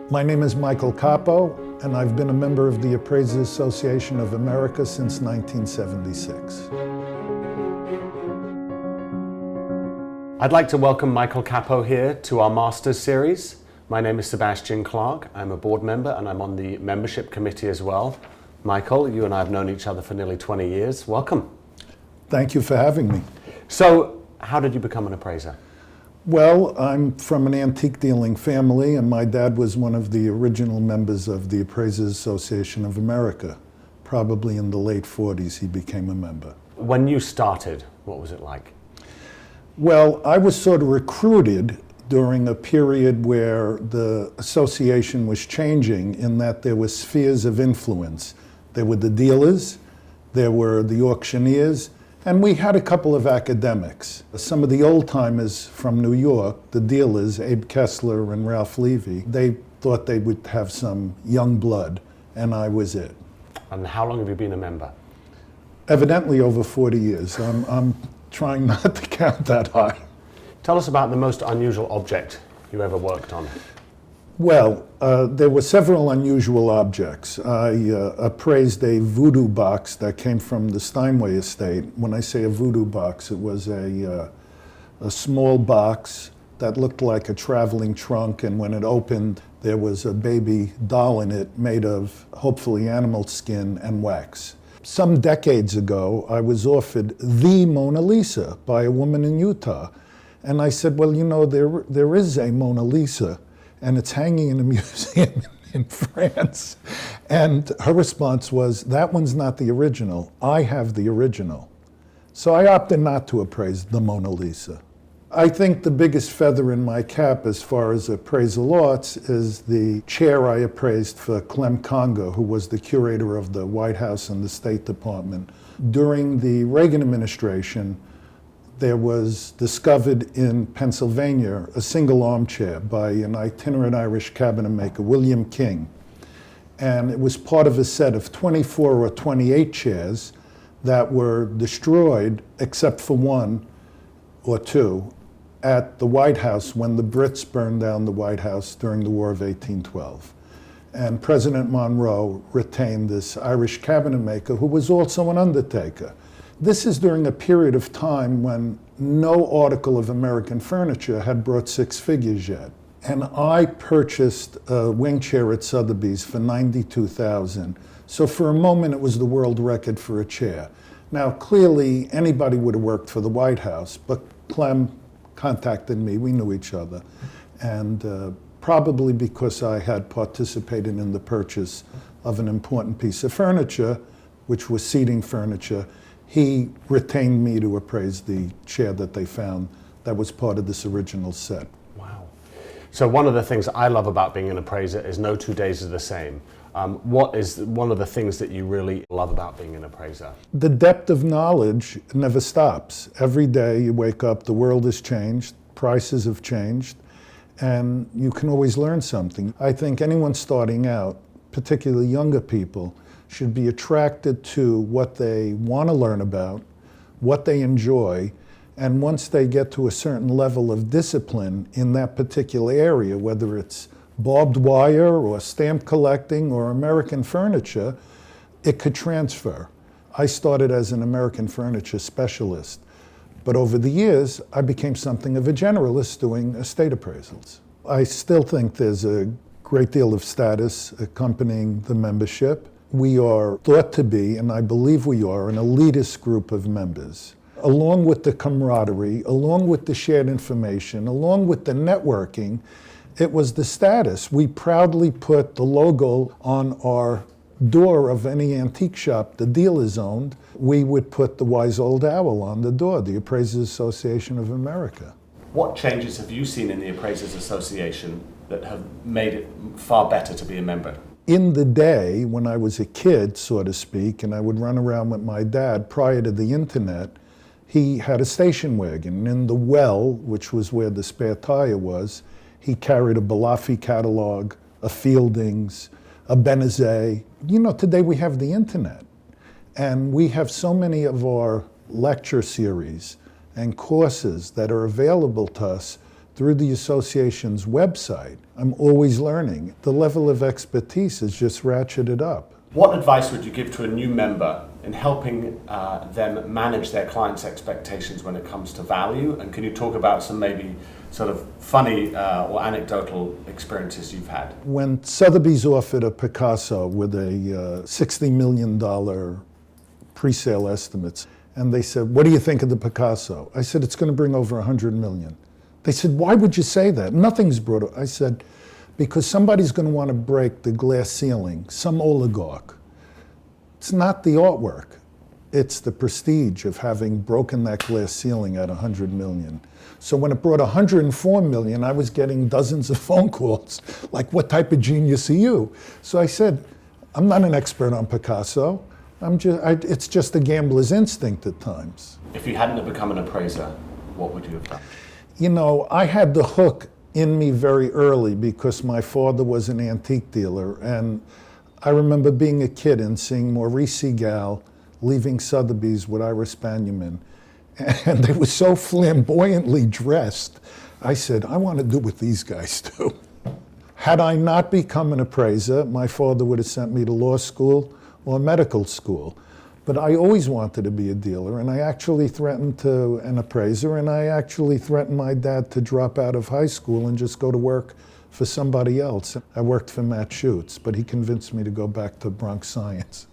My name is Michael Capo, and I've been a member of the Appraisers Association of America since 1976. I'd like to welcome Michael Capo here to our Masters series. My name is Sebastian Clark. I'm a board member and I'm on the membership committee as well. Michael, you and I have known each other for nearly 20 years. Welcome. Thank you for having me. So, how did you become an appraiser? Well, I'm from an antique dealing family, and my dad was one of the original members of the Appraisers Association of America. Probably in the late 40s he became a member. When you started, what was it like? Well, I was sort of recruited during a period where the association was changing, in that there were spheres of influence. There were the dealers, there were the auctioneers, and we had a couple of academics. Some of the old timers from New York, the dealers, Abe Kessler and Ralph Levy, they thought they would have some young blood, and I was it. And how long have you been a member? Evidently over 40 years. I'm trying not to count that high. Tell us about the most unusual object you ever worked on. Well, there were several unusual objects. I appraised a voodoo box that came from the Steinway estate. When I say a voodoo box, it was a small box that looked like a traveling trunk, and when it opened, there was a baby doll in it made of, hopefully, animal skin and wax. Some decades ago, I was offered the Mona Lisa by a woman in Utah. And I said, well, you know, there is a Mona Lisa, and it's hanging in a museum in France. And her response was, that one's not the original. I have the original. So I opted not to appraise the Mona Lisa. I think the biggest feather in my cap as far as appraisal arts is the chair I appraised for Clem Conga, who was the curator of the White House and the State Department. During the Reagan administration, there was discovered in Pennsylvania a single armchair by an itinerant Irish cabinet maker, William King. And it was part of a set of 24 or 28 chairs that were destroyed, except for one or two, at the White House when the Brits burned down the White House during the War of 1812. And President Monroe retained this Irish cabinet maker who was also an undertaker. This is during a period of time when no article of American furniture had brought six figures yet. And I purchased a wing chair at Sotheby's for $92,000. So for a moment, it was the world record for a chair. Now, clearly, anybody would have worked for the White House, but Clem contacted me, we knew each other. And probably because I had participated in the purchase of an important piece of furniture, which was seating furniture, he retained me to appraise the chair that they found that was part of this original set. Wow. So one of the things I love about being an appraiser is no 2 days are the same. What is one of the things that you really love about being an appraiser? The depth of knowledge never stops. Every day you wake up, the world has changed, prices have changed, and you can always learn something. I think anyone starting out, particularly younger people, should be attracted to what they want to learn about, what they enjoy, and once they get to a certain level of discipline in that particular area, whether it's barbed wire or stamp collecting or American furniture, it could transfer. I started as an American furniture specialist, but over the years, I became something of a generalist doing estate appraisals. I still think there's a great deal of status accompanying the membership. We are thought to be, and I believe we are, an elitist group of members. Along with the camaraderie, along with the shared information, along with the networking, it was the status. We proudly put the logo on our door of any antique shop the dealers owned. We would put the wise old owl on the door, the Appraisers Association of America. What changes have you seen in the Appraisers Association that have made it far better to be a member? In the day, when I was a kid, so to speak, and I would run around with my dad prior to the internet, he had a station wagon. And in the well, which was where the spare tire was, he carried a Balafi catalog, a Fieldings, a Benezet. You know, today we have the internet. And we have so many of our lecture series and courses that are available to us through the association's website. I'm always learning. The level of expertise is just ratcheted up. What advice would you give to a new member in helping them manage their clients' expectations when it comes to value? And can you talk about some maybe sort of funny or anecdotal experiences you've had? When Sotheby's offered a Picasso with a $60 million pre-sale estimates, and they said, "What do you think of the Picasso?" I said, "It's going to bring over 100 million." They said, "Why would you say that? Nothing's brought up." I said, "Because somebody's going to want to break the glass ceiling, some oligarch. It's not the artwork. It's the prestige of having broken that glass ceiling at 100 million. So when it brought 104 million, I was getting dozens of phone calls, like, "What type of genius are you?" So I said, "I'm not an expert on Picasso. It's just a gambler's instinct at times." If you hadn't have become an appraiser, what would you have done? You know, I had the hook in me very early because my father was an antique dealer, and I remember being a kid and seeing Maurice Segal leaving Sotheby's with Ira Spaniman, and they were so flamboyantly dressed. I said, I want to do what these guys do. Had I not become an appraiser, my father would have sent me to law school or medical school. But I always wanted to be a dealer, and I actually threatened an appraiser, and I actually threatened my dad to drop out of high school and just go to work for somebody else. I worked for Matt Schutz, but he convinced me to go back to Bronx Science.